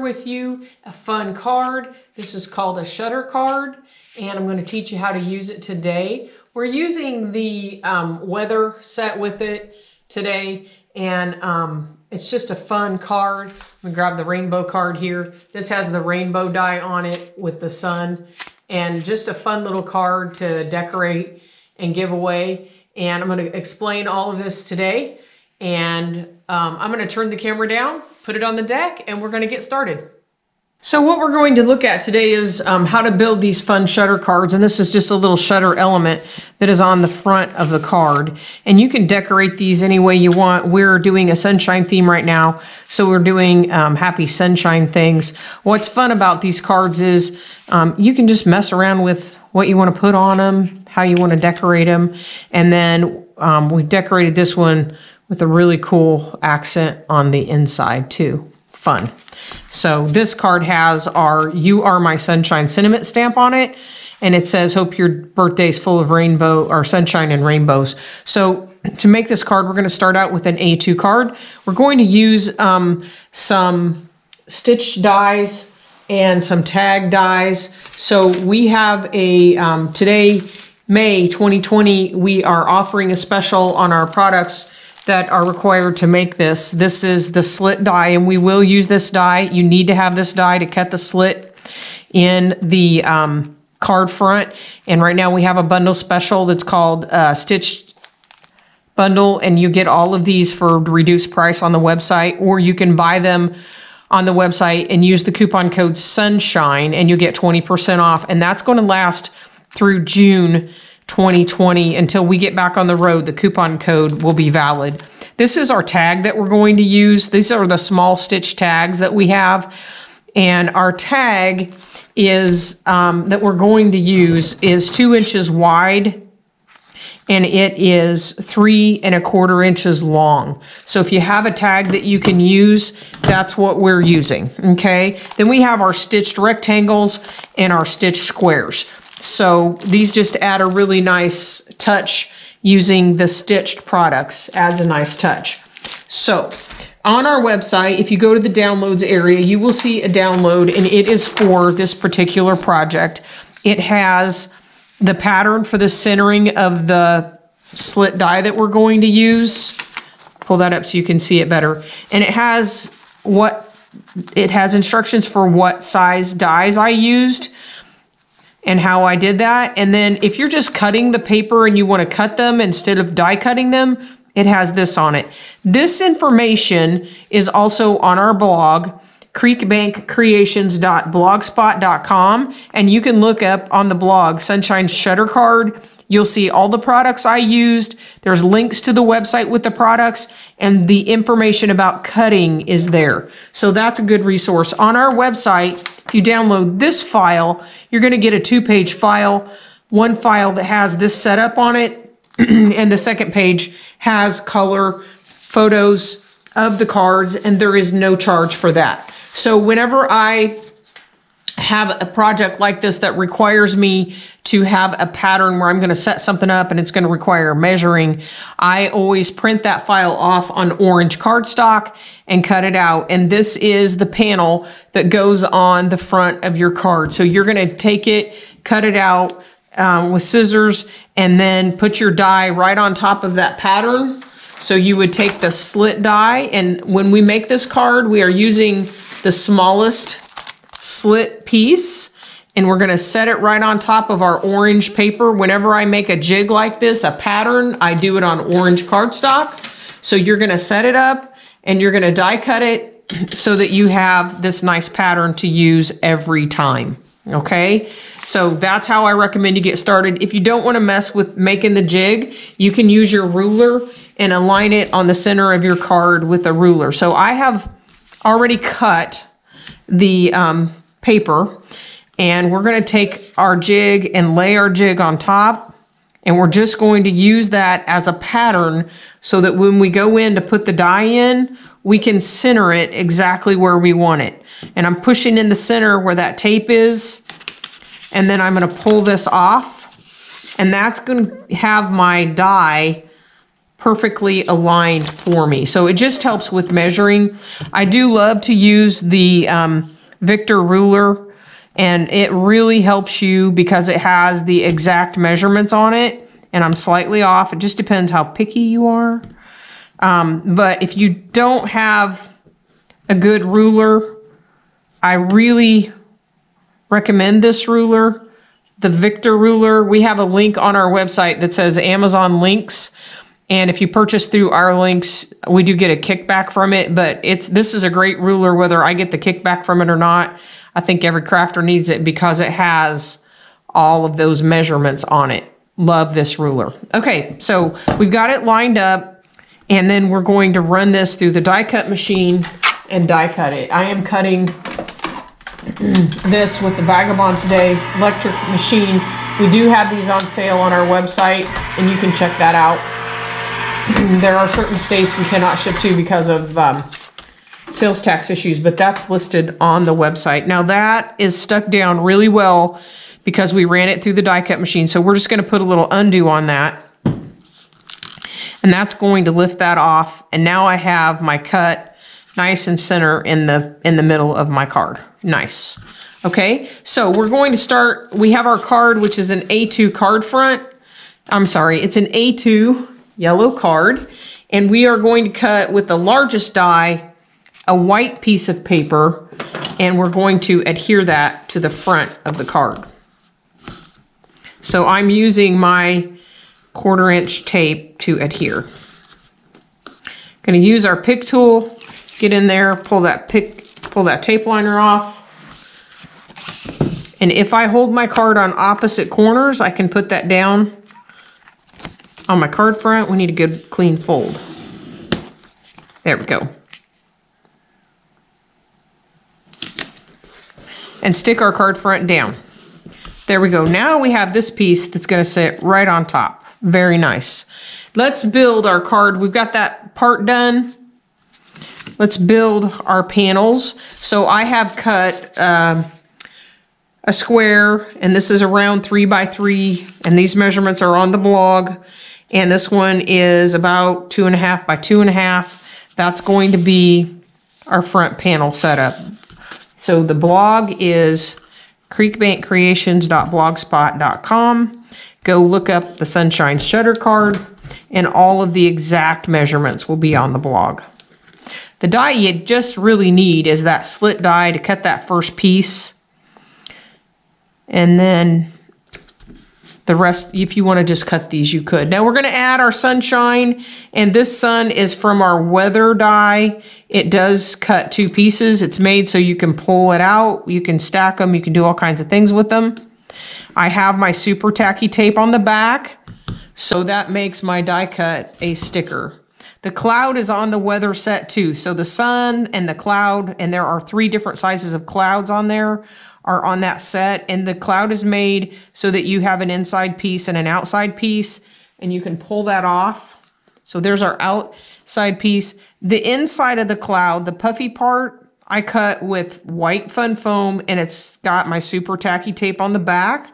with you a fun card. This is called a shutter card, and I'm going to teach you how to use it today. We're using the weather set with it today, and it's just a fun card. I'm going to grab the rainbow card here. This has the rainbow die on it with the sun, and just a fun little card to decorate and give away. And I'm going to explain all of this today, and I'm going to turn the camera down, put it on the deck, and we're going to get started. So what we're going to look at today is how to build these fun shutter cards, and this is just a little shutter element that is on the front of the card, and you can decorate these any way you want. We're doing a sunshine theme right now, so we're doing happy sunshine things. What's fun about these cards is you can just mess around with what you want to put on them, how you want to decorate them, and then we've decorated this one with a really cool accent on the inside too. Fun. So this card has our "You Are My Sunshine" sentiment stamp on it, and it says, "Hope your birthday's full of rainbow or sunshine and rainbows." So to make this card, we're going to start out with an A2 card. We're going to use some stitch dies and some tag dies. So we have a, today, May 2020, we are offering a special on our products that are required to make this. This is the slit die, and we will use this die. You need to have this die to cut the slit in the card front. And right now we have a bundle special that's called Stitched Bundle, and you get all of these for reduced price on the website, or you can buy them on the website and use the coupon code SUNSHINE, and you'll get 20% off. And that's going to last through June 2020 until we get back on the road. The coupon code will be valid. This is our tag that we're going to use. These are the small stitch tags that we have, and our tag is that we're going to use is 2 inches wide, and it is 3 1/4 inches long. So if you have a tag that you can use, that's what we're using. Okay, then we have our stitched rectangles and our stitched squares. So these just add a really nice touch. Using the stitched products adds a nice touch. So on our website, if you go to the downloads area, you will see a download, and it is for this particular project. It has the pattern for the centering of the slit die that we're going to use. Pull that up so you can see it better. And it has instructions for what size dies I used and how I did that. And then if you're just cutting the paper and you want to cut them instead of die cutting them, it has this on it. This information is also on our blog, creekbankcreations.blogspot.com, and you can look up on the blog Sunshine Shutter Card. You'll see all the products I used. There's links to the website with the products, and the information about cutting is there. So that's a good resource. On our website, if you download this file, you're going to get a 2-page file. One file that has this setup on it, and the second page has color photos of the cards, and there is no charge for that. So whenever I have a project like this that requires me to have a pattern where I'm going to set something up and it's going to require measuring, I always print that file off on orange cardstock and cut it out. And this is the panel that goes on the front of your card. So you're going to take it, cut it out with scissors, and then put your die right on top of that pattern. So you would take the slit die, and when we make this card, we are using the smallest slit piece, and we're going to set it right on top of our orange paper. Whenever I make a jig like this, a pattern, I do it on orange cardstock. So you're going to set it up, and you're going to die cut it so that you have this nice pattern to use every time. Okay, so that's how I recommend you get started. If you don't want to mess with making the jig, you can use your ruler and align it on the center of your card with a ruler. So I have already cut the paper, and we're going to take our jig and lay our jig on top, and we're just going to use that as a pattern so that when we go in to put the die in, we can center it exactly where we want it. And I'm pushing in the center where that tape is, and then I'm going to pull this off, and that's going to have my die perfectly aligned for me. So it just helps with measuring. I do love to use the Victor ruler, and it really helps you because it has the exact measurements on it, and I'm slightly off. It just depends how picky you are. But if you don't have a good ruler, I really recommend this ruler, the Victor ruler. We have a link on our website that says Amazon links. And if you purchase through our links, we do get a kickback from it, but this is a great ruler, whether I get the kickback from it or not. I think every crafter needs it because it has all of those measurements on it. Love this ruler. Okay, so we've got it lined up, and then we're going to run this through the die cut machine and die cut it. I am cutting this with the Vagabond Today electric machine. We do have these on sale on our website, and you can check that out. There are certain states we cannot ship to because of sales tax issues, but that's listed on the website. Now that is stuck down really well because we ran it through the die cut machine. So we're just going to put a little undo on that. And that's going to lift that off. And now I have my cut nice and center in the middle of my card. Nice. Okay, so we're going to start. We have our card, which is an A2 card front. I'm sorry, it's an A2 yellow card, and we are going to cut with the largest die a white piece of paper, and we're going to adhere that to the front of the card. So I'm using my 1/4 inch tape to adhere. Going to use our pick tool, get in there, pull that tape liner off. And if I hold my card on opposite corners, I can put that down on my card front. We need a good clean fold. There we go. And stick our card front down. There we go. Now we have this piece that's going to sit right on top. Very nice. Let's build our card. We've got that part done. Let's build our panels. So I have cut a square, and this is around 3 by 3, and these measurements are on the blog. And this one is about 2.5 by 2.5. That's going to be our front panel setup. So the blog is creekbankcreations.blogspot.com. Go look up the Sunshine Shutter card, and all of the exact measurements will be on the blog. The die you just really need is that slit die to cut that first piece. And then the rest, if you want to just cut these, you could. Now we're going to add our sunshine, and this sun is from our weather die. It does cut 2 pieces. It's made so you can pull it out. You can stack them. You can do all kinds of things with them. I have my super tacky tape on the back, so that makes my die cut a sticker. The cloud is on the weather set too. So the sun and the cloud, and there are 3 different sizes of clouds on there, are on that set, and the cloud is made so that you have an inside piece and an outside piece, and you can pull that off. So there's our outside piece. The inside of the cloud, the puffy part, I cut with white fun foam, and it's got my super tacky tape on the back.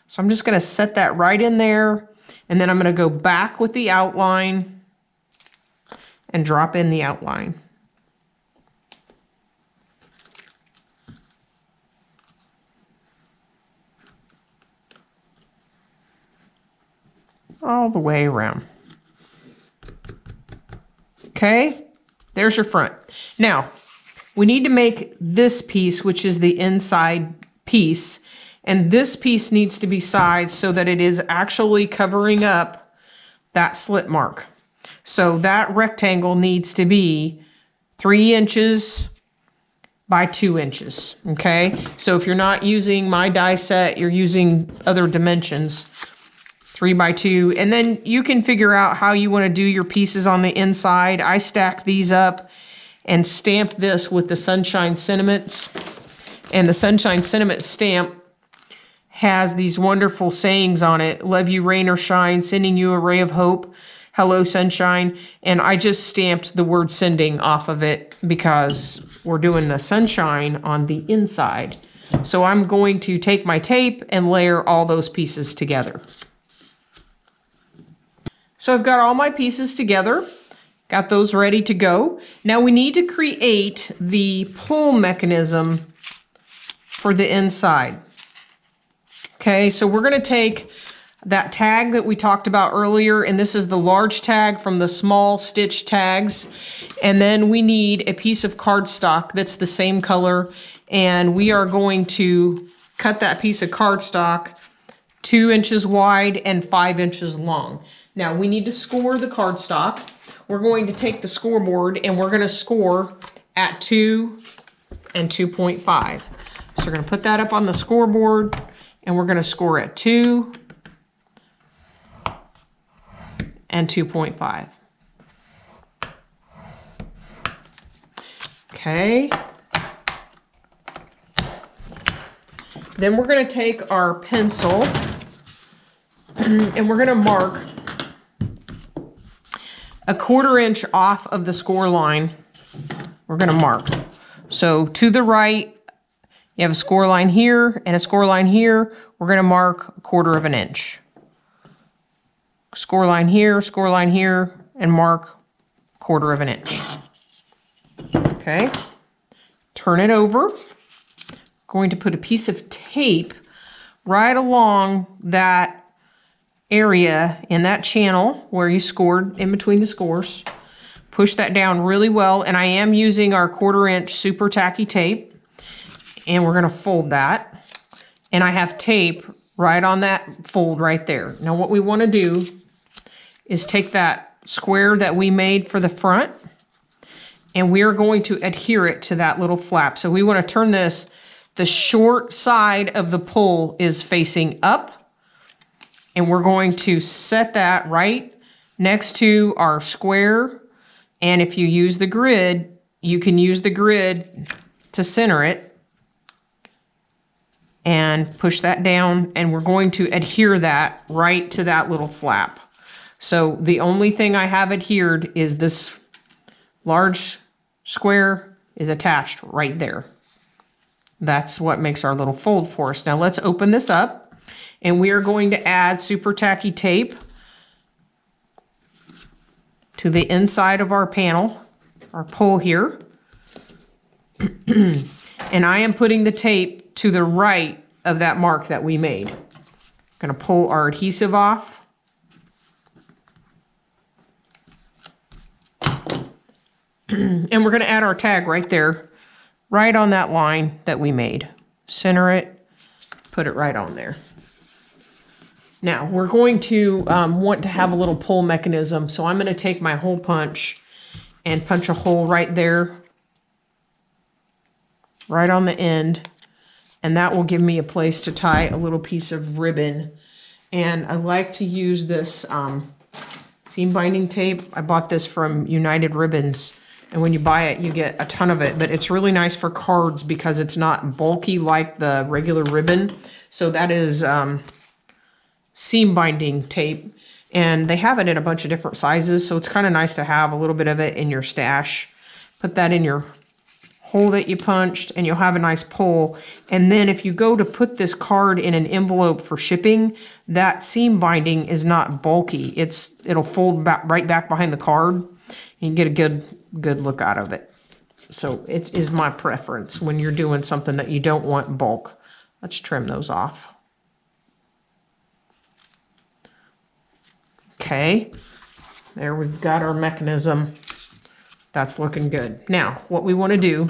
So I'm just gonna set that right in there, and then I'm gonna go back with the outline and drop in the outline. All the way around. Okay, there's your front. Now, we need to make this piece, which is the inside piece, and this piece needs to be sized so that it is actually covering up that slit mark. So that rectangle needs to be 3 inches by 2 inches, okay? So if you're not using my die set, you're using other dimensions. 3 by 2, and then you can figure out how you want to do your pieces on the inside. I stacked these up and stamped this with the Sunshine Sentiments, and the Sunshine Sentiment stamp has these wonderful sayings on it. Love you, rain or shine, sending you a ray of hope. Hello, sunshine. And I just stamped the word sending off of it because we're doing the sunshine on the inside. So I'm going to take my tape and layer all those pieces together. So I've got all my pieces together, got those ready to go. Now we need to create the pull mechanism for the inside. Okay, so we're gonna take that tag that we talked about earlier, and this is the large tag from the small stitch tags. And then we need a piece of cardstock that's the same color, and we are going to cut that piece of cardstock 2 inches wide and 5 inches long. Now we need to score the cardstock. We're going to take the scoreboard and we're gonna score at 2 and 2.5. So we're gonna put that up on the scoreboard and we're gonna score at 2 and 2.5. Okay. Then we're gonna take our pencil and we're gonna mark a 1/4 inch off of the score line. We're gonna mark. So to the right, you have a score line here and a score line here. We're gonna mark 1/4 inch. Score line here, and mark 1/4 inch. Okay, turn it over. Going to put a piece of tape right along that area in that channel where you scored in between the scores. Push that down really well, and I am using our 1/4 inch super tacky tape, and we're gonna fold that. And I have tape right on that fold right there. Now what we wanna do is take that square that we made for the front, and we are going to adhere it to that little flap. So we wanna turn this, the short side of the pull is facing up, and we're going to set that right next to our square. And if you use the grid, you can use the grid to center it and push that down, and we're going to adhere that right to that little flap. So the only thing I have adhered is this large square is attached right there. That's what makes our little fold for us. Now let's open this up, and we are going to add super tacky tape to the inside of our panel, our pull here. And I am putting the tape to the right of that mark that we made. Gonna pull our adhesive off. And we're gonna add our tag right there, right on that line that we made. Center it, put it right on there. Now we're going to want to have a little pull mechanism. So I'm gonna take my hole punch and punch a hole right there, right on the end. And that will give me a place to tie a little piece of ribbon. And I like to use this seam binding tape. I bought this from United Ribbons. And when you buy it, you get a ton of it. But it's really nice for cards because it's not bulky like the regular ribbon. So that is seam binding tape. And they have it in a bunch of different sizes. So it's kind of nice to have a little bit of it in your stash. Put that in your hole that you punched, and you'll have a nice pull. And then if you go to put this card in an envelope for shipping, that seam binding is not bulky. It'll fold back, right back behind the card, and you get a good look out of it. So it is my preference when you're doing something that you don't want bulk. Let's trim those off. Okay, there we've got our mechanism. That's looking good. Now, what we want to do,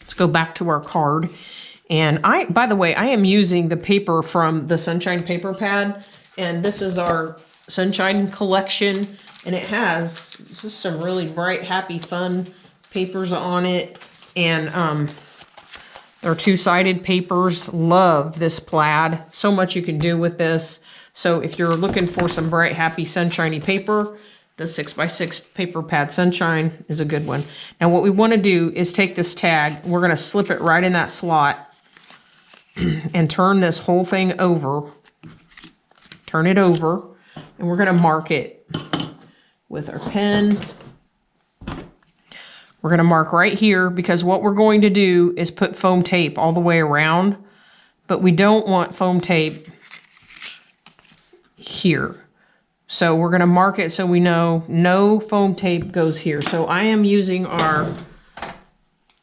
let's go back to our card. And by the way, I am using the paper from the Sunshine Paper Pad, and this is our Sunshine collection, and it has just some really bright, happy, fun papers on it. And they're two-sided papers. Love this plaid. So much you can do with this. So if you're looking for some bright, happy, sunshiny paper, the 6x6 Paper Pad Sunshine is a good one. Now what we want to do is take this tag, we're going to slip it right in that slot and turn this whole thing over. Turn it over, and we're going to mark it with our pen. We're going to mark right here because what we're going to do is put foam tape all the way around, but we don't want foam tape here. So we're going to mark it so we know no foam tape goes here. So I am using our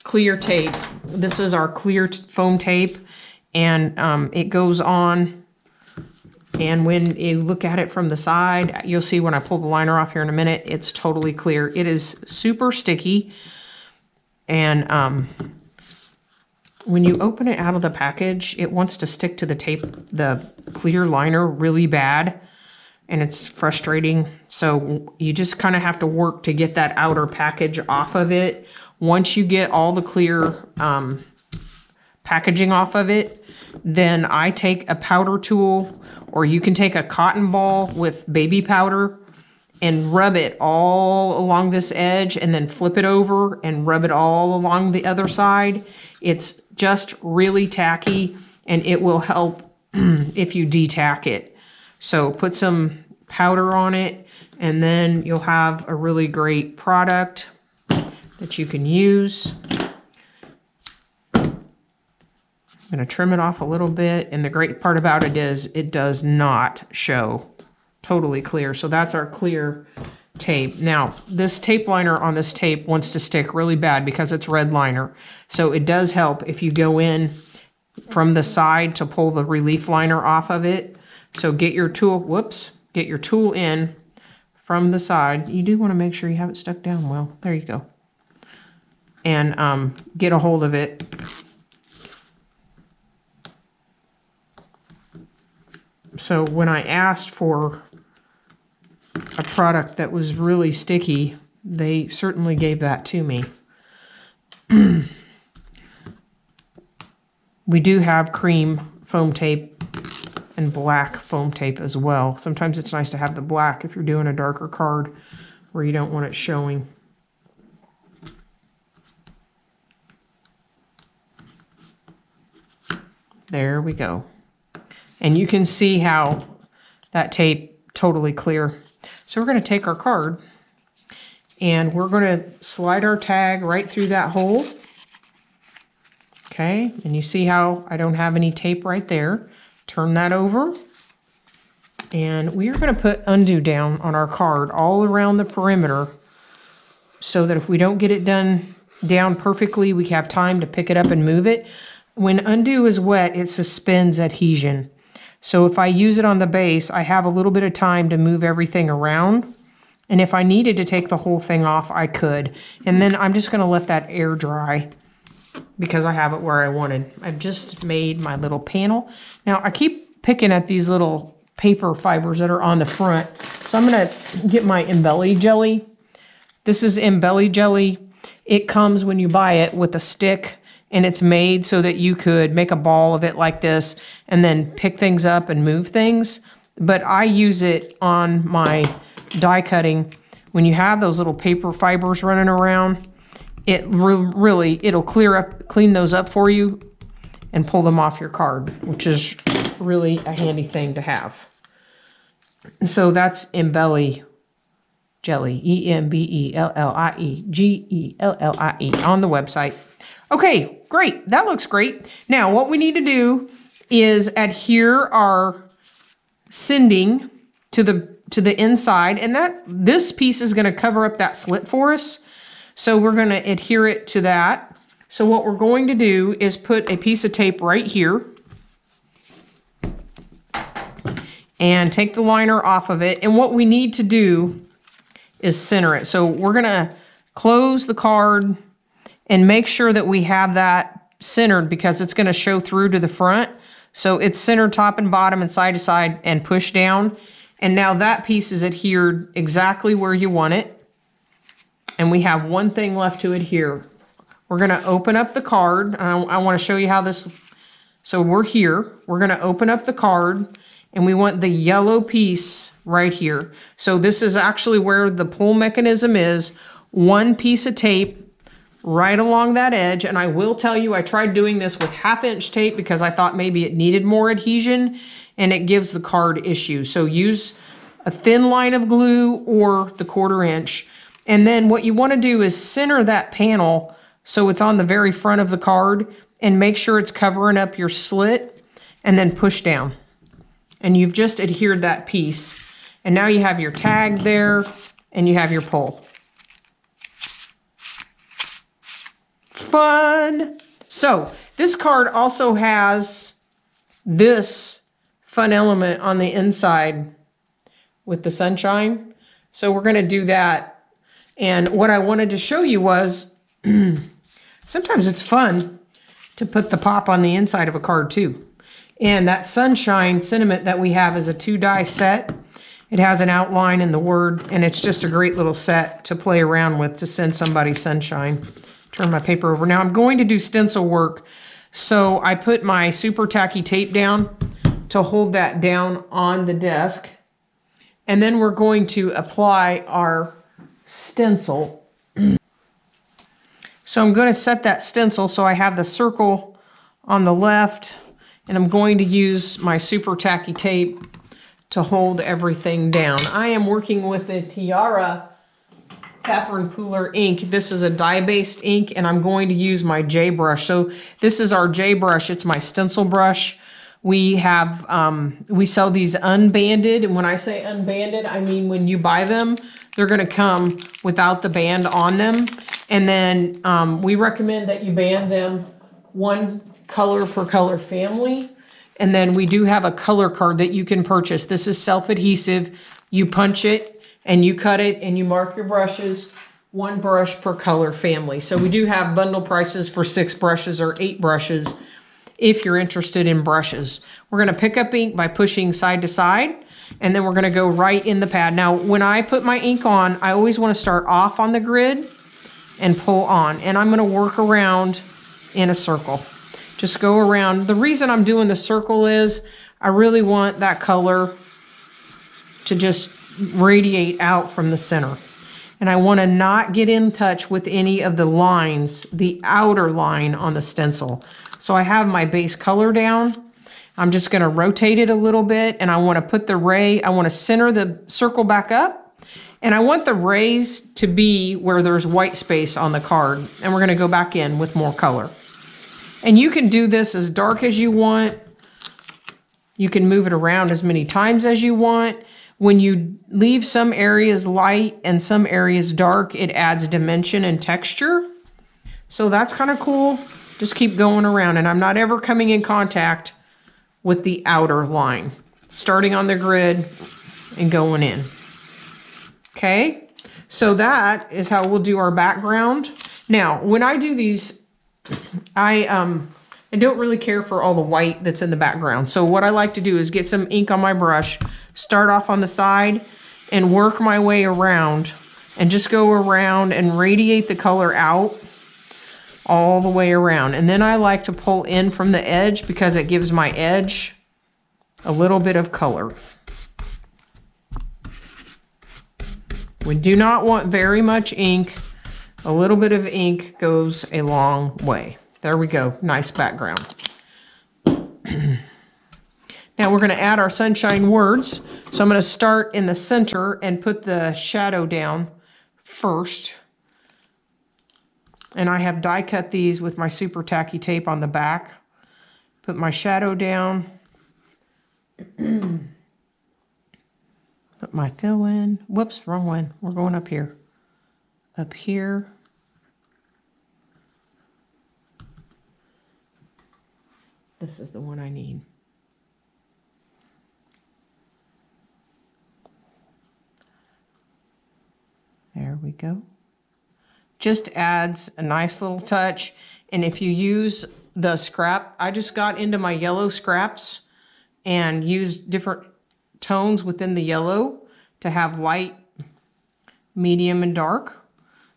clear tape This is our clear foam tape, and it goes on. And when you look at it from the side, you'll see when I pull the liner off here in a minute, it's totally clear. It is super sticky. And when you open it out of the package, it wants to stick to the tape, the clear liner really bad. And it's frustrating. So you just kind of have to work to get that outer package off of it. Once you get all the clear packaging off of it, then I take a powder tool, or you can take a cotton ball with baby powder and rub it all along this edge, and then flip it over and rub it all along the other side. It's just really tacky, and it will help if you de-tack it. So put some powder on it, and then you'll have a really great product that you can use. I'm going to trim it off a little bit, and the great part about it is it does not show totally clear. So that's our clear tape. Now, this tape liner on this tape wants to stick really bad because it's red liner. So it does help if you go in from the side to pull the relief liner off of it. So get your tool, get your tool in from the side. You do want to make sure you have it stuck down well. There you go. And get a hold of it. So when I asked for a product that was really sticky, they certainly gave that to me. We do have cream foam tape and black foam tape as well. Sometimes it's nice to have the black if you're doing a darker card where you don't want it showing. There we go. And you can see how that tape totally clear. So we're going to take our card and we're going to slide our tag right through that hole. Okay, and you see how I don't have any tape right there. Turn that over. And we are going to put undo down on our card all around the perimeter so that if we don't get it done down perfectly, we have time to pick it up and move it. When undo is wet, it suspends adhesion. So if I use it on the base, I have a little bit of time to move everything around. And if I needed to take the whole thing off, I could. And then I'm just going to let that air dry because I have it where I wanted. I've just made my little panel. Now I keep picking at these little paper fibers that are on the front. So I'm going to get my Embelly jelly. This is Embelly jelly. It comes when you buy it with a stick. And it's made so that you could make a ball of it like this and then pick things up and move things. But I use it on my die cutting. When you have those little paper fibers running around, it'll clean those up for you and pull them off your card, which is really a handy thing to have. So that's Embelly jelly, E-M-B-E-L-L-I-E-G-E-L-L-I-E on the website. Okay, great. That looks great. Now, what we need to do is adhere our sending to the inside, and this piece is going to cover up that slit for us. So we're going to adhere it to that. So what we're going to do is put a piece of tape right here and take the liner off of it. And what we need to do is center it. So we're going to close the card and make sure that we have that centered because it's going to show through to the front. So it's centered top and bottom and side to side and push down. And now that piece is adhered exactly where you want it. And we have one thing left to adhere. We're going to open up the card. I want to show you how this, so we're here. We're going to open up the card and we want the yellow piece right here. So this is actually where the pull mechanism is. One piece of tape right along that edge. And I will tell you, I tried doing this with 1/2 inch tape because I thought maybe it needed more adhesion and it gives the card issues. So use a thin line of glue or the 1/4 inch. And then what you want to do is center that panel so it's on the very front of the card and make sure it's covering up your slit and then push down. And you've just adhered that piece. And now you have your tag there and you have your pull. Fun. So this card also has this fun element on the inside with the sunshine. So we're going to do that. And what I wanted to show you was sometimes it's fun to put the pop on the inside of a card too. And that sunshine sentiment that we have is a 2-die set. It has an outline in the word, and it's just a great little set to play around with to send somebody sunshine. Turn my paper over. Now I'm going to do stencil work. So I put my super tacky tape down to hold that down on the desk. And then we're going to apply our stencil. So I'm going to set that stencil so I have the circle on the left, and I'm going to use my super tacky tape to hold everything down. I am working with the Tiara Catherine Pooler ink. This is a dye-based ink, and I'm going to use my J brush. So this is our J brush. It's my stencil brush. We have, we sell these unbanded, and when I say unbanded, I mean when you buy them, they're gonna come without the band on them. And then we recommend that you band them one color per color family. And then we do have a color card that you can purchase. This is self-adhesive. You punch it and you cut it and you mark your brushes, 1 brush per color family. So we do have bundle prices for 6 brushes or 8 brushes if you're interested in brushes. We're gonna pick up ink by pushing side to side, and then we're gonna go right in the pad. Now, when I put my ink on, I always wanna start off on the grid and pull on, and I'm gonna work around in a circle. Just go around. The reason I'm doing the circle is I really want that color to just radiate out from the center. And I want to not get in touch with any of the lines, the outer line on the stencil. So I have my base color down. I'm just going to rotate it a little bit, and I want to put the ray, I want to center the circle back up, and I want the rays to be where there's white space on the card. And we're going to go back in with more color. And you can do this as dark as you want. You can move it around as many times as you want. When you leave some areas light and some areas dark, it adds dimension and texture. So that's kind of cool. Just keep going around, and I'm not ever coming in contact with the outer line. Starting on the grid and going in. Okay, so that is how we'll do our background. Now, when I do these, I don't really care for all the white that's in the background. So what I like to do is get some ink on my brush, start off on the side, and work my way around, and just go around and radiate the color out all the way around. And then I like to pull in from the edge because it gives my edge a little bit of color. We do not want very much ink. A little bit of ink goes a long way. There we go, nice background. Now we're gonna add our sunshine words. So I'm gonna start in the center and put the shadow down first. And I have die cut these with my super tacky tape on the back. Put my shadow down. Put my fill in. Whoops, wrong one. We're going up here. Up here. This is the one I need. There we go. Just adds a nice little touch. And if you use the scrap, I just got into my yellow scraps and used different tones within the yellow to have light, medium, and dark.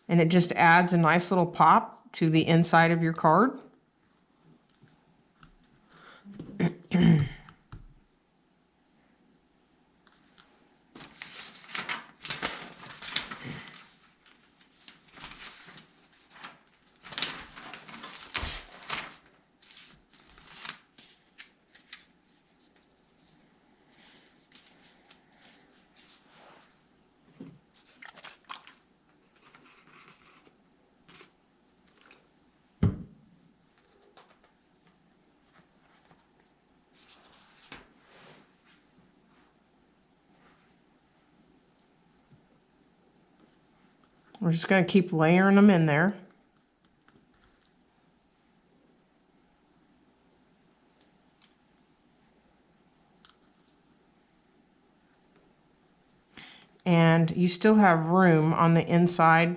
And it just adds a nice little pop to the inside of your card. We're just going to keep layering them in there. and you still have room on the inside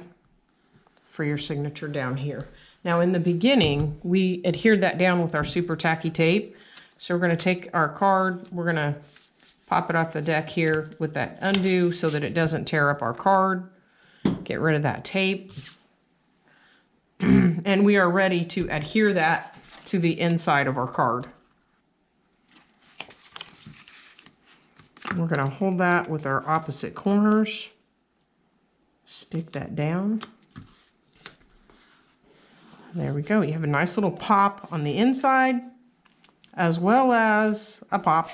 for your signature down here. Now in the beginning, we adhered that down with our super tacky tape. So we're gonna take our card, we're gonna pop it off the deck here with that undo so that it doesn't tear up our card. Get rid of that tape. And we are ready to adhere that to the inside of our card. We're gonna hold that with our opposite corners. Stick that down. There we go. You have a nice little pop on the inside as well as a pop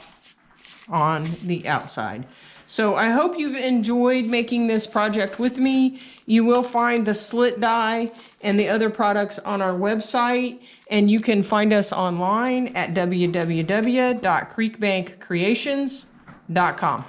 on the outside. So I hope you've enjoyed making this project with me. You will find the slit die and the other products on our website, and you can find us online at www.creekbankcreations.com.